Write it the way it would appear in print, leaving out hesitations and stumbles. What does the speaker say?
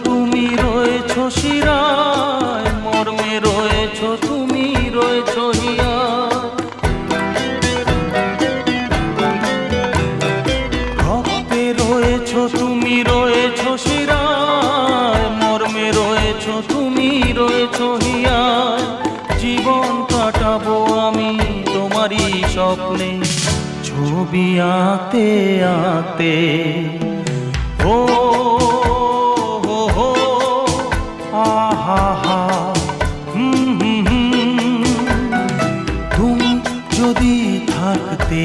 তুমি রয়েছো শিরায়, মর্মে রয়েছো তুমি রয়েছো হিয়ায়। রক্তে রয়েছো তুমি রয়েছো শিরায়, মর্মে রয়েছো তুমি রয়েছো হিয়ায়। জীবন কাটাবো আমি তোমারই স্বপ্নে, ছবি আঁকতে আঁকতে। ও হো হো আহা হা, তুমি যদি থাকতে।